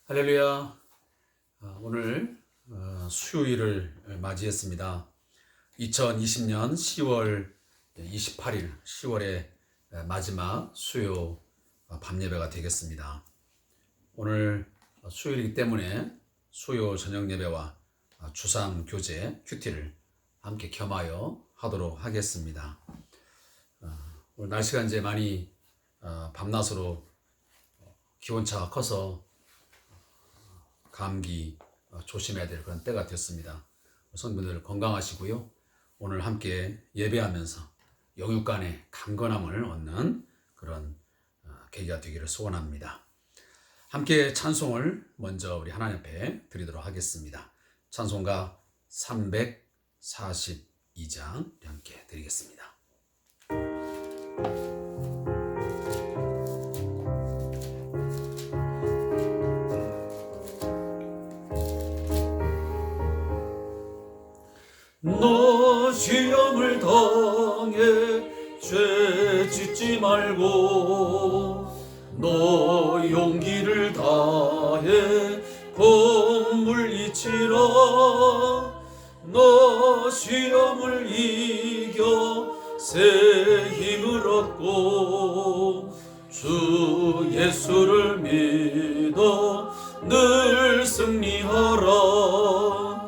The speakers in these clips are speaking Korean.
할렐루야. 오늘 수요일을 맞이했습니다. 2020년 10월 28일 10월의 마지막 수요 밤예배가 되겠습니다. 오늘 수요일이기 때문에 수요 저녁 예배와 주상 교제 큐티를 함께 겸하여 하도록 하겠습니다. 오늘 날씨가 이제 많이 밤낮으로 기온차가 커서 감기 조심해야 될 그런 때가 됐습니다. 성도들 건강하시고요. 오늘 함께 예배하면서 영육 간의 강건함을 얻는 그런 계기가 되기를 소원합니다. 함께 찬송을 먼저 우리 하나님 앞에 드리도록 하겠습니다. 찬송가 342장 함께 드리겠습니다. 너 시험을 당해 죄 짓지 말고 너 용기를 다해 곧 물리치라. 너 시험을 이겨 새 힘을 얻고 주 예수를 믿어 늘 승리하라.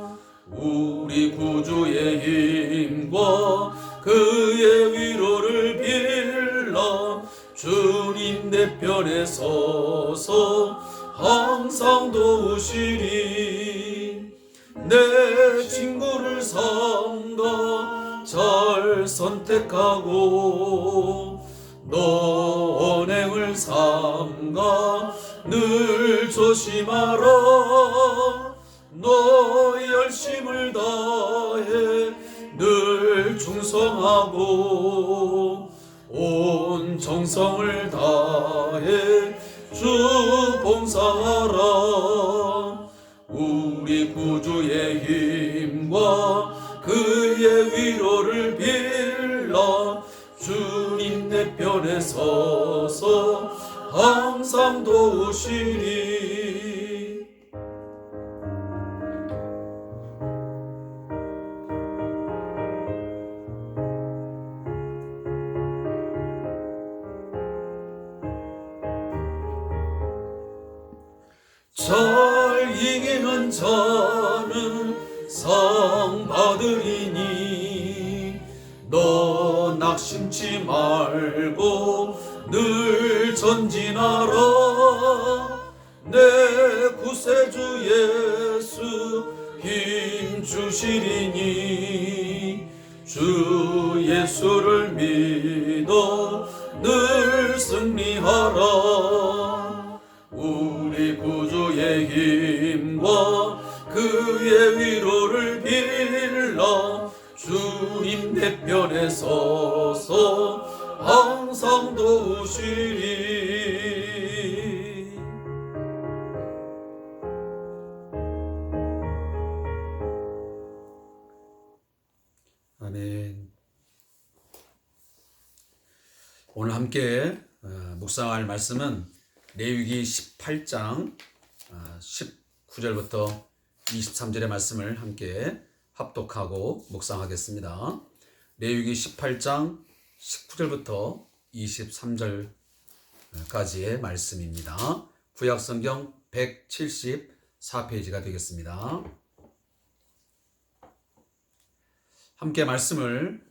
우리 구주의 힘과 그의 위로를 빌라. 주님 내 편에 서서 항상 도우시리. 내 친구를 삼가 잘 선택하고 너 언행을 삼가 늘 조심하라. 너 열심을 다해 늘 충성하고 온 정성을 다해 주 봉사하라. 우리 구주의 힘과 그의 위로를 빌라. 주님 내 편에 서서 항상 도우시리. 잘 이기는 자는 상 받으리니 너 낙심치 말고 늘 전진하라. 내 구세주 예수 힘 주시리니 주 예수를 믿어 늘 승리하라. 우리 구주의 힘과 그의 위로를 빌라. 주님 내 편에 서서 항상 도우시리. 아멘. 오늘 함께 묵상할 말씀은 레위기 18장 19절부터 23절의 말씀을 함께 합독하고 묵상하겠습니다. 레위기 18장 19절부터 23절까지의 말씀입니다. 구약성경 174페이지가 되겠습니다. 함께 말씀을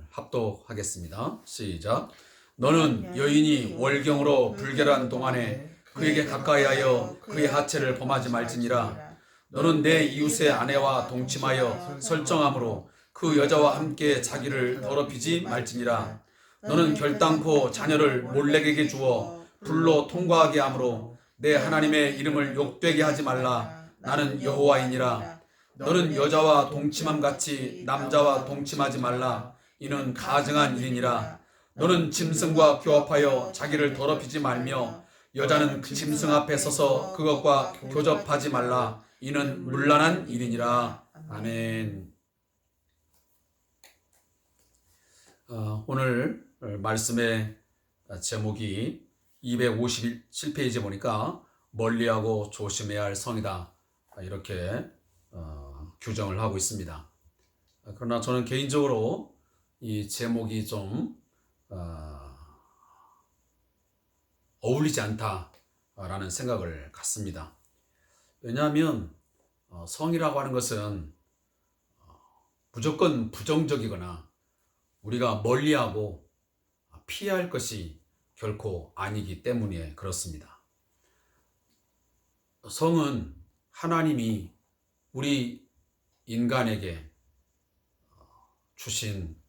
합독하겠습니다. 시작. 너는 여인이 월경으로 불결한 동안에 그에게 가까이하여 그의 하체를 범하지 말지니라. 너는 내 이웃의 아내와 동침하여 설정함으로 그 여자와 함께 자기를 더럽히지 말지니라. 너는 결단코 자녀를 몰렉에게 주어 불로 통과하게 함으로 내 하나님의 이름을 욕되게 하지 말라. 나는 여호와이니라. 너는 여자와 동침함같이 남자와 동침하지 말라. 이는 가증한 일이니라. 너는 짐승과 교합하여 자기를 더럽히지 말며 여자는 그 짐승 앞에 서서 그것과 교접하지 말라. 이는 문란한 일이니라. 아멘. 오늘 말씀의 제목이 257페이지에 보니까 멀리하고 조심해야 할 성이다. 이렇게 규정을 하고 있습니다. 그러나 저는 개인적으로 이 제목이 좀 어울리지 않다라는 생각을 갖습니다. 왜냐하면 성이라고 하는 것은 무조건 부정적이거나 우리가 멀리하고 피해야 할 것이 결코 아니기 때문에 그렇습니다. 성은 하나님이 우리 인간에게 주신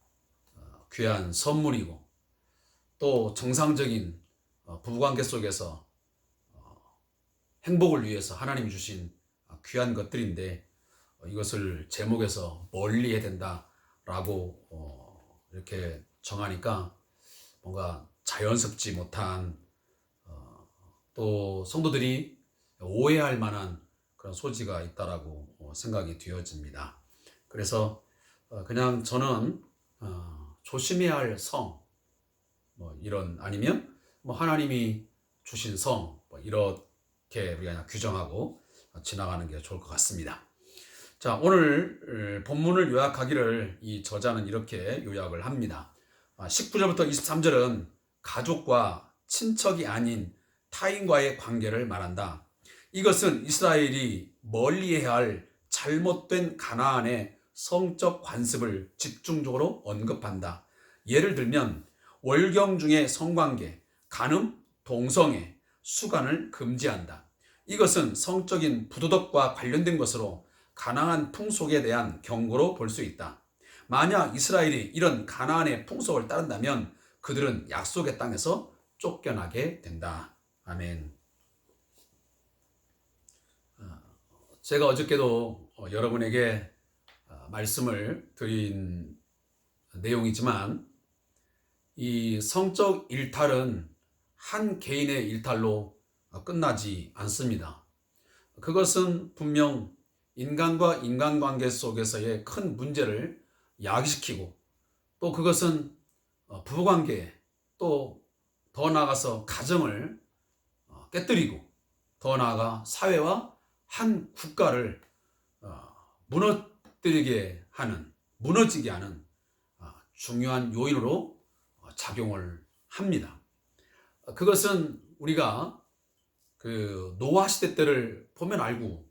귀한 선물이고 또 정상적인 부부관계 속에서 행복을 위해서 하나님이 주신 귀한 것들인데 이것을 제목에서 멀리 해야 된다라고 이렇게 정하니까 뭔가 자연스럽지 못한 또 성도들이 오해할 만한 그런 소지가 있다라고 생각이 되어집니다. 그래서 그냥 저는 조심해야 할 성, 이런 아니면 하나님이 주신 성 이렇게 우리가 그냥 규정하고 지나가는 게 좋을 것 같습니다. 자, 오늘 본문을 요약하기를 이 저자는 이렇게 요약을 합니다. 19절부터 23절은 가족과 친척이 아닌 타인과의 관계를 말한다. 이것은 이스라엘이 멀리해야 할 잘못된 가나안의 성적 관습을 집중적으로 언급한다. 예를 들면 월경 중의 성관계, 간음, 동성애, 수간을 금지한다. 이것은 성적인 부도덕과 관련된 것으로 가나안 풍속에 대한 경고로 볼 수 있다. 만약 이스라엘이 이런 가나안의 풍속을 따른다면 그들은 약속의 땅에서 쫓겨나게 된다. 아멘. 제가 어저께도 여러분에게 말씀을 드린 내용이지만 이 성적 일탈은 한 개인의 일탈로 끝나지 않습니다. 그것은 분명 인간과 인간관계 속에서의 큰 문제를 야기시키고 또 그것은 부부관계 또 더 나아가서 가정을 깨뜨리고 더 나아가 사회와 한 국가를 무너지게 하는 중요한 요인으로 작용을 합니다. 그것은 우리가 그 노아 시대 때를 보면 알고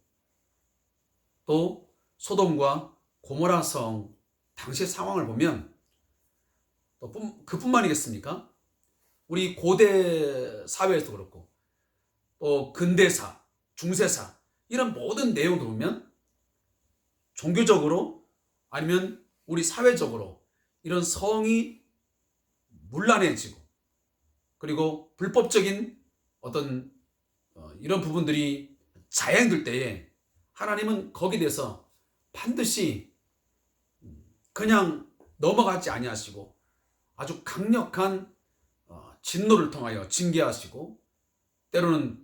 또 소돔과 고모라 성 당시의 상황을 보면 또 그뿐만이겠습니까? 우리 고대 사회에서 그렇고 또 근대사, 중세사 이런 모든 내용도 보면 종교적으로 아니면 우리 사회적으로 이런 성이 문란해지고 그리고 불법적인 어떤 이런 부분들이 자행될 때에 하나님은 거기에 대해서 반드시 그냥 넘어가지 아니하시고 아주 강력한 진노를 통하여 징계하시고 때로는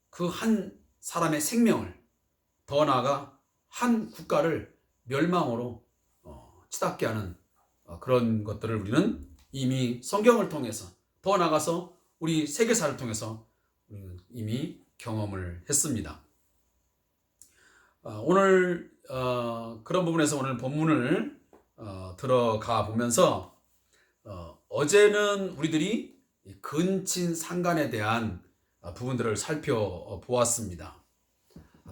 그 한 사람의 생명을 더 나아가 한 국가를 멸망으로 치닫게 하는 그런 것들을 우리는 이미 성경을 통해서 더 나아가서 우리 세계사를 통해서 우리는 이미 경험을 했습니다. 오늘 그런 부분에서 오늘 본문을 들어가 보면서 어제는 우리들이 근친 상간에 대한 부분들을 살펴보았습니다.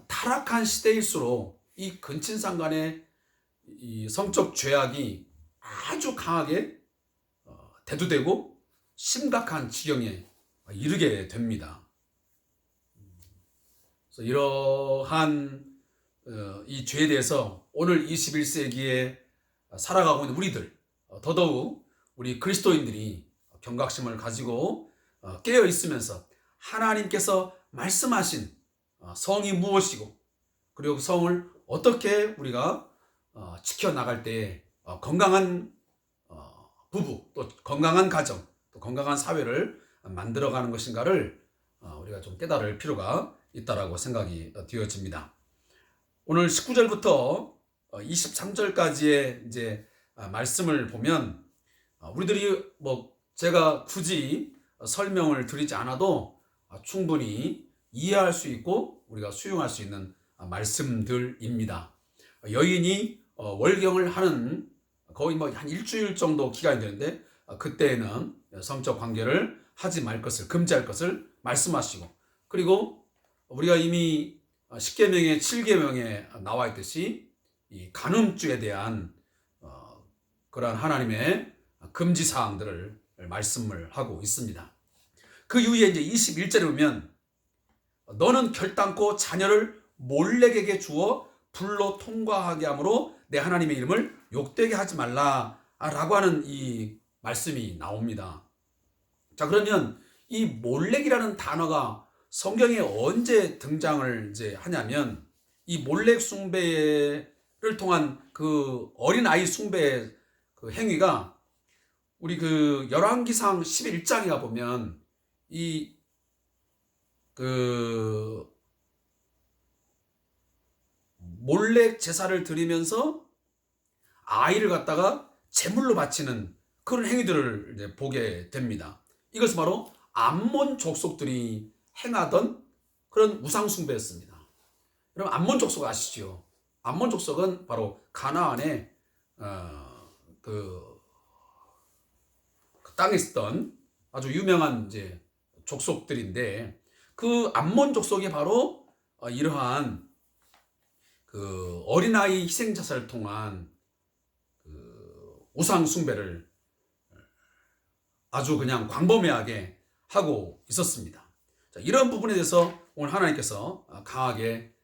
타락한 시대일수록 이 근친 상간의 이 성적 죄악이 아주 강하게 대두되고 심각한 지경에 이르게 됩니다. 그래서 이러한 이 죄에 대해서 오늘 21세기에 살아가고 있는 우리들, 더더욱 우리 그리스도인들이 경각심을 가지고 깨어 있으면서 하나님께서 말씀하신 성이 무엇이고 그리고 성을 어떻게 우리가 지켜나갈 때 건강한 부부 또 건강한 가정 또 건강한 사회를 만들어가는 것인가를 우리가 좀 깨달을 필요가 있다라고 생각이 되어집니다. 오늘 19절부터 23절까지의 이제 말씀을 보면 우리들이 제가 굳이 설명을 드리지 않아도 충분히 이해할 수 있고 우리가 수용할 수 있는 말씀들입니다. 여인이 월경을 하는 거의 뭐 한 일주일 정도 기간이 되는데 그때에는 성적 관계를 하지 말 것을 금지할 것을 말씀하시고, 그리고 우리가 이미 10계명의 7계명에 나와 있듯이 이 간음죄에 대한 그러한 하나님의 금지 사항들을 말씀을 하고 있습니다. 그 이후에 이제 21절에 보면 너는 결단코 자녀를 몰렉에게 주어 불로 통과하게 함으로 내 하나님의 이름을 욕되게 하지 말라라고 하는 이 말씀이 나옵니다. 자, 그러면 이 몰렉이라는 단어가 성경에 언제 등장을 이제 하냐면 이 몰렉 숭배를 통한 그 어린아이 숭배의 그 행위가 우리 그 열왕기상 11장에 가 보면 이 그 몰렉 제사를 드리면서 아이를 갖다가 제물로 바치는 그런 행위들을 이제 보게 됩니다. 이것은 바로 암몬 족속들이 행하던 그런 우상 숭배였습니다. 여러분, 암몬 족속 아시죠? 암몬 족속은 바로 가나안의 그 땅에 있었던 아주 유명한 이제 족속들인데, 그 암몬 족속이 바로 이러한 그 어린아이 희생 자살을 통한 그 우상 숭배를 아주 그냥 광범위하게 하고 있었습니다. 자, 이런 부분에 대해서 오늘 하나님께서 강하게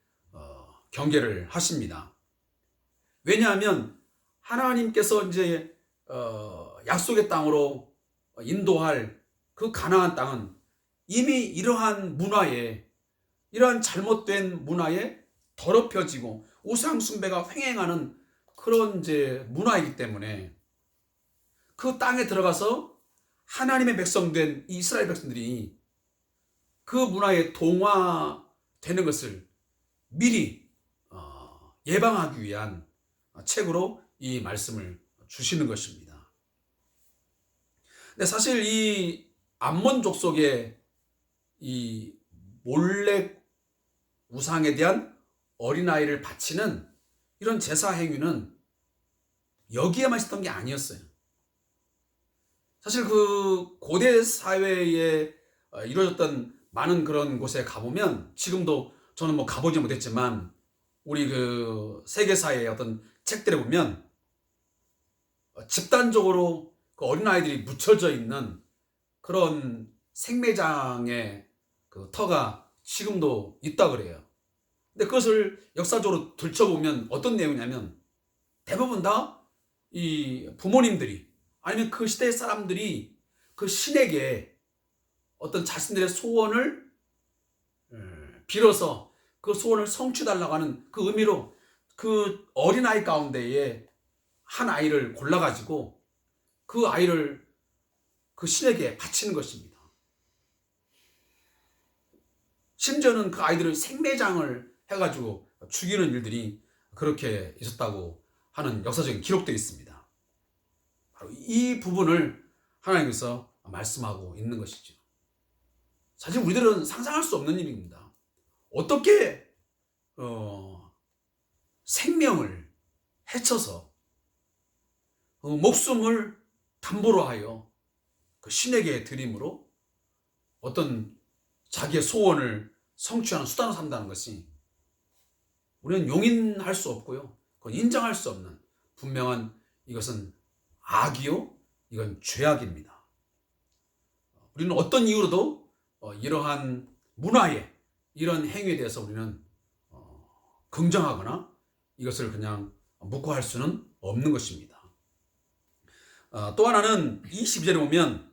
경계를 하십니다. 왜냐하면 하나님께서 이제 약속의 땅으로 인도할 그 가나안 땅은 이미 이러한 문화에, 이러한 잘못된 문화에 더럽혀지고 우상 숭배가 횡행하는 그런 이제 문화이기 때문에 그 땅에 들어가서 하나님의 백성된 이스라엘 백성들이 그 문화에 동화되는 것을 미리 예방하기 위한 책으로 이 말씀을 주시는 것입니다. 근데 사실 이 암몬 족속의 이 몰렉 우상에 대한 어린아이를 바치는 이런 제사 행위는 여기에만 있었던 게 아니었어요. 사실 그 고대 사회에 이루어졌던 많은 그런 곳에 가보면, 지금도 저는 뭐 가보지 못했지만 우리 그 세계사의 어떤 책들에 보면 집단적으로 그 어린아이들이 묻혀져 있는 그런 생매장의 그 터가 지금도 있다 그래요. 근데 그것을 역사적으로 들춰보면 어떤 내용이냐면 대부분 다 이 부모님들이 아니면 그 시대의 사람들이 그 신에게 어떤 자신들의 소원을 빌어서 그 소원을 성취해달라고 하는 그 의미로 그 어린아이 가운데에 한 아이를 골라가지고 그 아이를 그 신에게 바치는 것입니다. 심지어는 그 아이들을 생매장을 해가지고 죽이는 일들이 그렇게 있었다고 하는 역사적인 기록도 있습니다. 바로 이 부분을 하나님께서 말씀하고 있는 것이죠. 사실 우리들은 상상할 수 없는 일입니다. 어떻게 생명을 해쳐서 목숨을 담보로 하여 그 신에게 드림으로 어떤 자기의 소원을 성취하는 수단으로 삼다는 것이 우리는 용인할 수 없고요, 그건 인정할 수 없는 분명한 이것은 악이요, 이건 죄악입니다. 우리는 어떤 이유로도 이러한 문화에, 이런 행위에 대해서 우리는 긍정하거나 이것을 그냥 묵고할 수는 없는 것입니다. 또 하나는 22절에 보면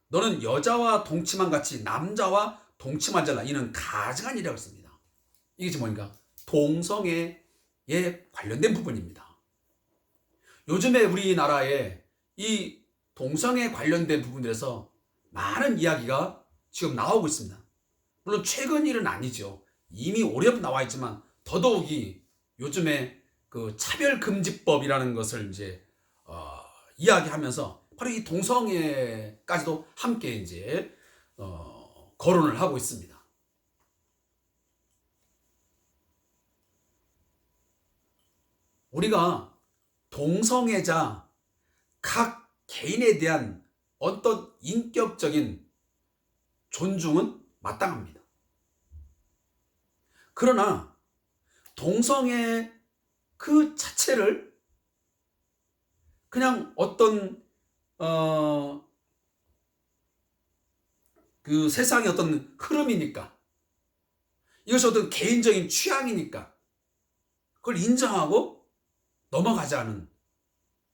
너는 여자와 동침한 같이 남자와 동침하지 말라, 이는 가증한 일이라고 했습니다. 이게 지금 뭐니까 동성애에 관련된 부분입니다. 요즘에 우리나라에 이 동성애 관련된 부분들에서 많은 이야기가 지금 나오고 있습니다. 물론 최근 일은 아니죠. 이미 오래부터 나와 있지만 더더욱이 요즘에 그 차별금지법이라는 것을 이제 이야기하면서 바로 이 동성애까지도 함께 이제 거론을 하고 있습니다. 우리가 동성애자 각 개인에 대한 어떤 인격적인 존중은 마땅합니다. 그러나 동성애 그 자체를 그냥 어떤 그 세상의 어떤 흐름이니까, 이것이 어떤 개인적인 취향이니까 그걸 인정하고 넘어가자는,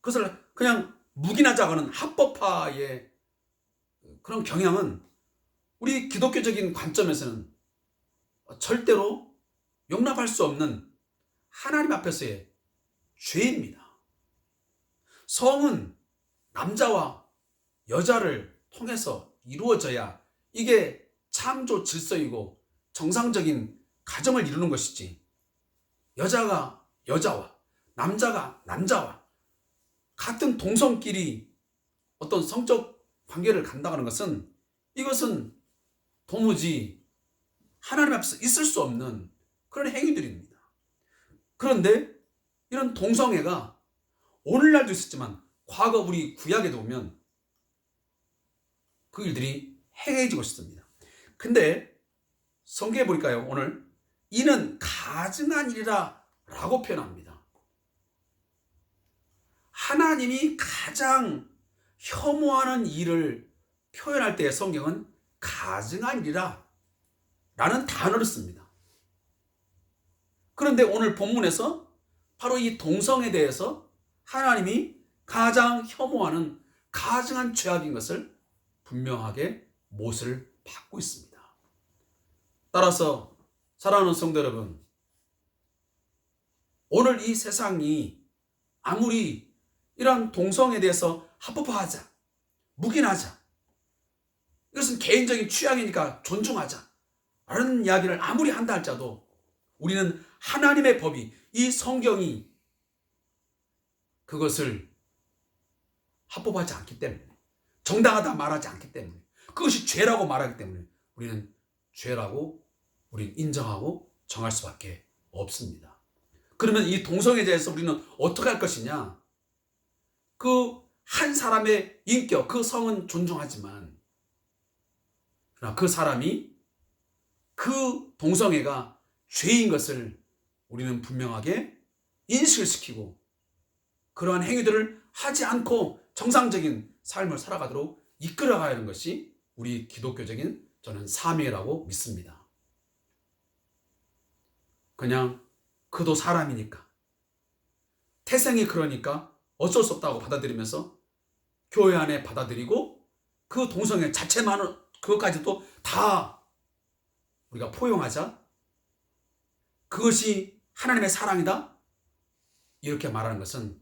그것을 그냥 묵인하자고는 합법화의 그런 경향은 우리 기독교적인 관점에서는 절대로 용납할 수 없는 하나님 앞에서의 죄입니다. 성은 남자와 여자를 통해서 이루어져야 이게 창조 질서이고 정상적인 가정을 이루는 것이지, 여자가 여자와 남자가 남자와 같은 동성끼리 어떤 성적 관계를 간다는 것은, 이것은 도무지 하나님 앞에서 있을 수 없는 그런 행위들입니다. 그런데 이런 동성애가 오늘날도 있었지만 과거 우리 구약에도 보면 그 일들이 행해지고 있습니다. 근데 성경에 보니까요, 오늘 이는 가증한 일이라 라고 표현합니다. 하나님이 가장 혐오하는 일을 표현할 때 성경은 가증한 일이라 라는 단어를 씁니다. 그런데 오늘 본문에서 바로 이 동성에 대해서 하나님이 가장 혐오하는 가증한 죄악인 것을 분명하게 못을 받고 있습니다. 따라서 사랑하는 성도 여러분, 오늘 이 세상이 아무리 이런 동성에 대해서 합법화하자, 묵인하자, 이것은 개인적인 취향이니까 존중하자 라는 이야기를 아무리 한다 할지라도 우리는 하나님의 법이, 이 성경이 그것을 합법하지 않기 때문에, 정당하다 말하지 않기 때문에, 그것이 죄라고 말하기 때문에 우리는 죄라고 우리는 인정하고 정할 수밖에 없습니다. 그러면 이 동성애에 대해서 우리는 어떻게 할 것이냐? 그 한 사람의 인격, 그 성은 존중하지만 그러나 그 사람이 그 동성애가 죄인 것을 우리는 분명하게 인식을 시키고 그러한 행위들을 하지 않고 정상적인 삶을 살아가도록 이끌어가야 하는 것이 우리 기독교적인 저는 사명이라고 믿습니다. 그냥 그도 사람이니까, 태생이 그러니까 어쩔 수 없다고 받아들이면서 교회 안에 받아들이고 그 동성애 자체만은 그것까지도 다 우리가 포용하자, 그것이 하나님의 사랑이다, 이렇게 말하는 것은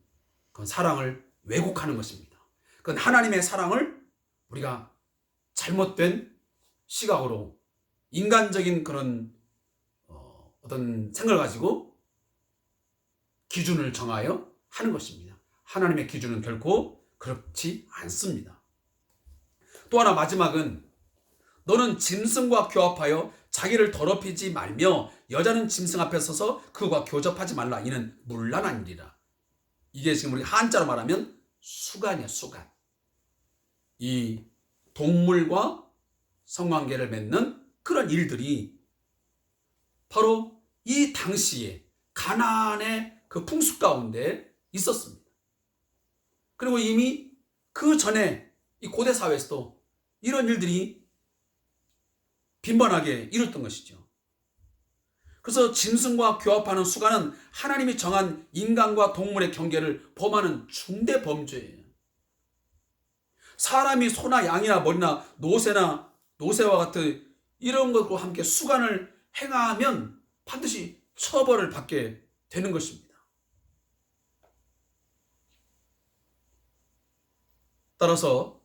그건 사랑을 왜곡하는 것입니다. 그건 하나님의 사랑을 우리가 잘못된 시각으로 인간적인 그런 어떤 생각을 가지고 기준을 정하여 하는 것입니다. 하나님의 기준은 결코 그렇지 않습니다. 또 하나 마지막은, 너는 짐승과 교합하여 자기를 더럽히지 말며 여자는 짐승 앞에 서서 그와 교접하지 말라. 이는 문란한 일이라. 이게 지금 우리 한자로 말하면 수간이야, 수간. 이 동물과 성관계를 맺는 그런 일들이 바로 이 당시에 가나안의 그 풍습 가운데 있었습니다. 그리고 이미 그 전에 이 고대 사회에서도 이런 일들이 빈번하게 이뤘던 것이죠. 그래서 짐승과 교합하는 수간은 하나님이 정한 인간과 동물의 경계를 범하는 중대 범죄예요. 사람이 소나 양이나 머리나 노새와 같은 이런 것과 함께 수간을 행하면 반드시 처벌을 받게 되는 것입니다. 따라서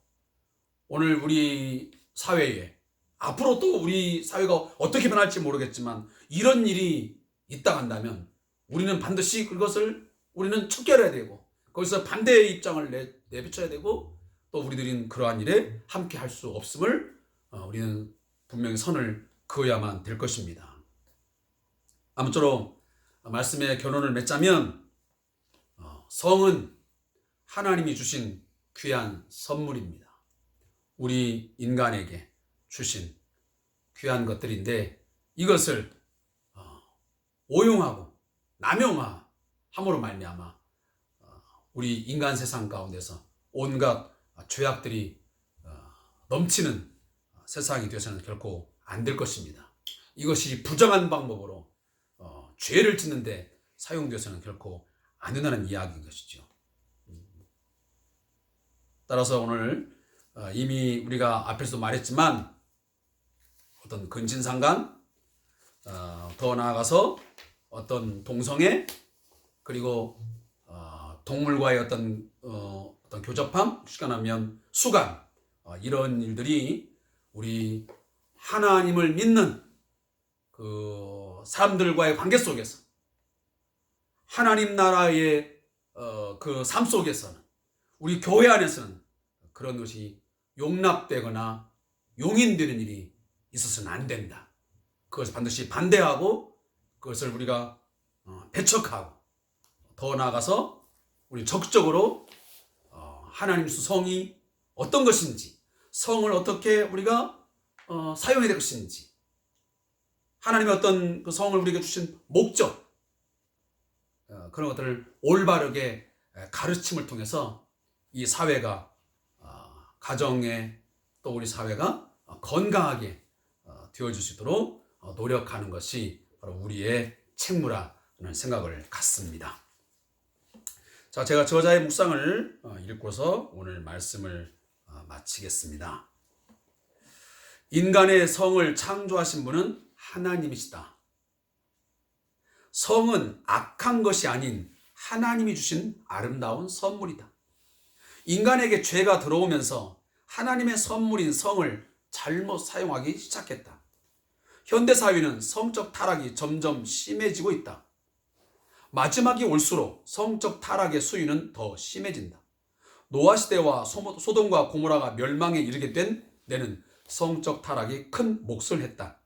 오늘 우리 사회에, 앞으로 또 우리 사회가 어떻게 변할지 모르겠지만 이런 일이 있다 한다면 우리는 반드시 그것을 우리는 척결해야 되고 거기서 반대의 입장을 내비쳐야 되고, 또 우리들은 그러한 일에 함께 할 수 없음을 우리는 분명히 선을 그어야만 될 것입니다. 아무쪼록 말씀의 결론을 맺자면, 성은 하나님이 주신 귀한 선물입니다. 우리 인간에게 주신 귀한 것들인데 이것을 오용하고 남용함으로 말미암아 우리 인간 세상 가운데서 온갖 죄악들이 넘치는 세상이 되어서는 결코 안 될 것입니다. 이것이 부정한 방법으로 죄를 짓는데 사용되어서는 결코 안 된다는 이야기인 것이죠. 따라서 오늘 이미 우리가 앞에서도 말했지만 어떤 근친상간, 더 나아가서 어떤 동성애, 그리고 동물과의 어떤 교접함, 시간하면 수간, 이런 일들이 우리 하나님을 믿는 그 사람들과의 관계 속에서 하나님 나라의 그 삶 속에서는 우리 교회 안에서는 그런 것이 용납되거나 용인되는 일이 있어서는 안 된다. 그것을 반드시 반대하고 그것을 우리가 배척하고 더 나아가서 우리 적극적으로 하나님 성이 어떤 것인지, 성을 어떻게 우리가 사용해야 될 것인지, 하나님의 어떤 그 성을 우리에게 주신 목적, 그런 것들을 올바르게 가르침을 통해서 이 사회가, 가정에 또 우리 사회가 건강하게 되어질 수 있도록 노력하는 것이 바로 우리의 책무라는 생각을 갖습니다. 자, 제가 저자의 묵상을 읽고서 오늘 말씀을 마치겠습니다. 인간의 성을 창조하신 분은 하나님이시다. 성은 악한 것이 아닌 하나님이 주신 아름다운 선물이다. 인간에게 죄가 들어오면서 하나님의 선물인 성을 잘못 사용하기 시작했다. 현대사회는 성적 타락이 점점 심해지고 있다. 마지막이 올수록 성적 타락의 수위는 더 심해진다. 노아시대와 소돔과 고모라가 멸망에 이르게 된 데는 성적 타락이 큰 몫을 했다.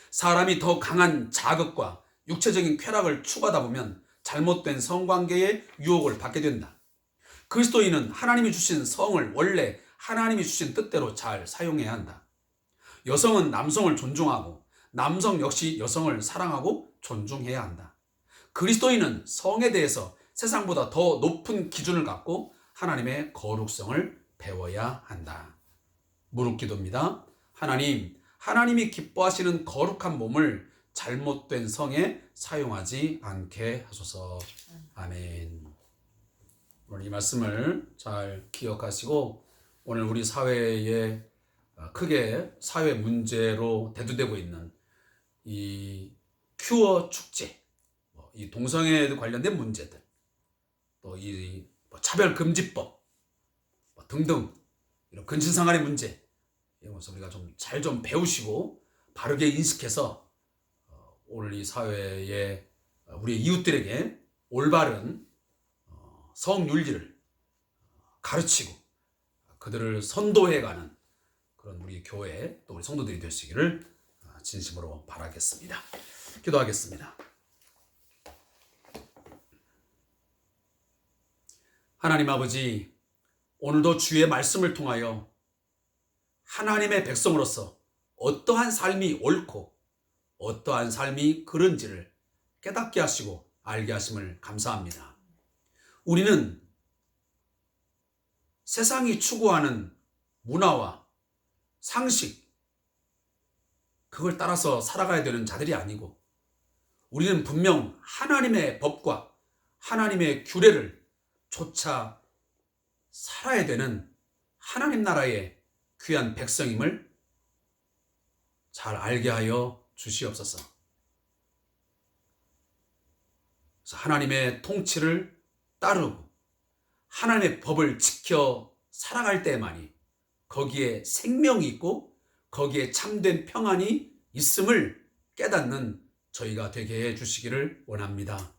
사람이 더 강한 자극과 육체적인 쾌락을 추구하다 보면 잘못된 성관계의 유혹을 받게 된다. 그리스도인은 하나님이 주신 성을 원래 하나님이 주신 뜻대로 잘 사용해야 한다. 여성은 남성을 존중하고 남성 역시 여성을 사랑하고 존중해야 한다. 그리스도인은 성에 대해서 세상보다 더 높은 기준을 갖고 하나님의 거룩성을 배워야 한다. 무릎기도입니다. 하나님이 기뻐하시는 거룩한 몸을 잘못된 성에 사용하지 않게 하소서. 아멘. 오늘 이 말씀을 잘 기억하시고 오늘 우리 사회에 크게 사회 문제로 대두되고 있는 이 큐어 축제, 이 동성애에 관련된 문제들, 또 이 차별금지법 등등 이런 근친상간의 문제, 이런 것을 우리가 좀 잘 좀 배우시고 바르게 인식해서 오늘 이 사회에 우리 이웃들에게 올바른 성윤리를 가르치고 그들을 선도해가는 그런 우리 교회 또 우리 성도들이 되시기를 진심으로 바라겠습니다. 기도하겠습니다. 하나님 아버지, 오늘도 주의 말씀을 통하여 하나님의 백성으로서 어떠한 삶이 옳고 어떠한 삶이 그른지를 깨닫게 하시고 알게 하심을 감사합니다. 우리는 세상이 추구하는 문화와 상식, 그걸 따라서 살아가야 되는 자들이 아니고 우리는 분명 하나님의 법과 하나님의 규례를 쫓아 살아야 되는 하나님 나라의 귀한 백성임을 잘 알게 하여 주시옵소서. 그래서 하나님의 통치를 따르고 하나님의 법을 지켜 살아갈 때만이 거기에 생명이 있고 거기에 참된 평안이 있음을 깨닫는 저희가 되게 해 주시기를 원합니다.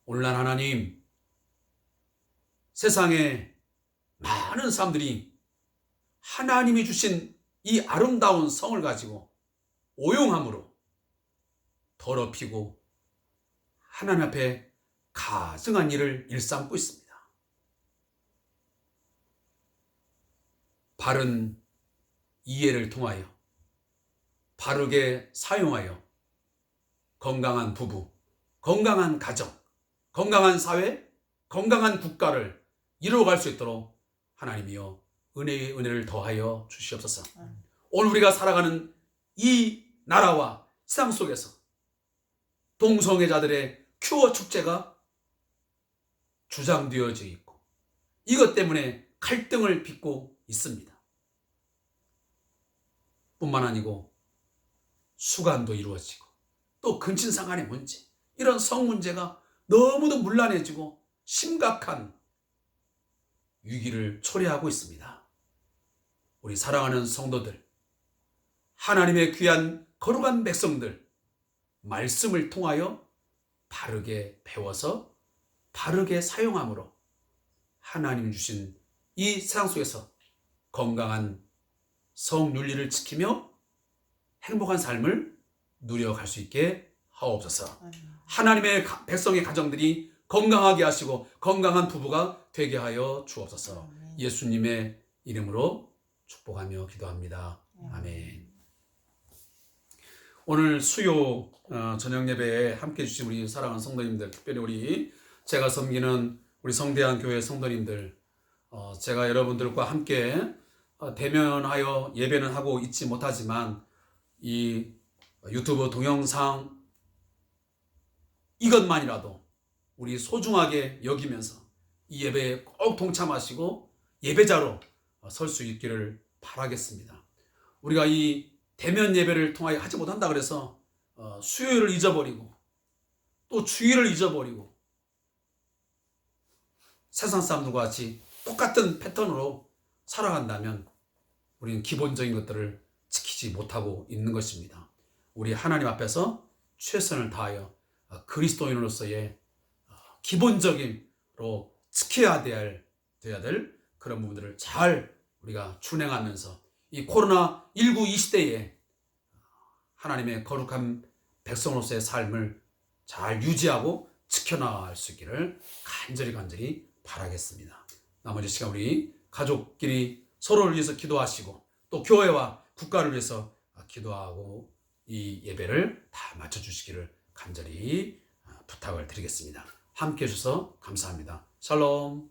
오늘날 하나님, 세상에 많은 사람들이 하나님이 주신 이 아름다운 성을 가지고 오용함으로 더럽히고 하나님 앞에 가증한 일을 일삼고 있습니다. 바른 이해를 통하여 바르게 사용하여 건강한 부부, 건강한 가정, 건강한 사회, 건강한 국가를 이루어갈 수 있도록 하나님이여 은혜의 은혜를 더하여 주시옵소서. 오늘 우리가 살아가는 이 나라와 세상 속에서 동성애자들의 큐어 축제가 주장되어져 있고 이것 때문에 갈등을 빚고 있습니다. 뿐만 아니고 수간도 이루어지고 또 근친상간의 문제, 이런 성 문제가 너무도 문란해지고 심각한 위기를 초래하고 있습니다. 우리 사랑하는 성도들, 하나님의 귀한 거룩한 백성들, 말씀을 통하여 바르게 배워서 바르게 사용함으로 하나님 주신 이 세상 속에서 건강한 성윤리를 지키며 행복한 삶을 누려갈 수 있게 하옵소서. 하나님의 백성의 가정들이 건강하게 하시고 건강한 부부가 되게 하여 주옵소서. 예수님의 이름으로 축복하며 기도합니다. 아멘. 오늘 수요 저녁 예배에 함께 해주신 우리 사랑하는 성도님들, 특별히 우리 제가 섬기는 우리 성대한 교회 성도님들, 제가 여러분들과 함께 대면하여 예배는 하고 있지 못하지만 이 유튜브 동영상 이것만이라도 우리 소중하게 여기면서 이 예배에 꼭 동참하시고 예배자로 설 수 있기를 바라겠습니다. 우리가 이 대면 예배를 통하여 하지 못한다 그래서 수요일을 잊어버리고 또 주일을 잊어버리고 세상 사람들과 같이 똑같은 패턴으로 살아간다면 우리는 기본적인 것들을 지키지 못하고 있는 것입니다. 우리 하나님 앞에서 최선을 다하여 그리스도인으로서의 기본적으로 지켜야 될 그런 부분들을 잘 우리가 준행하면서 이 코로나19 이 시대에 하나님의 거룩한 백성으로서의 삶을 잘 유지하고 지켜나갈 수 있기를 간절히 바라겠습니다. 나머지 시간 우리 가족끼리 서로를 위해서 기도하시고 또 교회와 국가를 위해서 기도하고 이 예배를 다 마쳐주시기를 간절히 부탁을 드리겠습니다. 함께 해주셔서 감사합니다. 샬롬.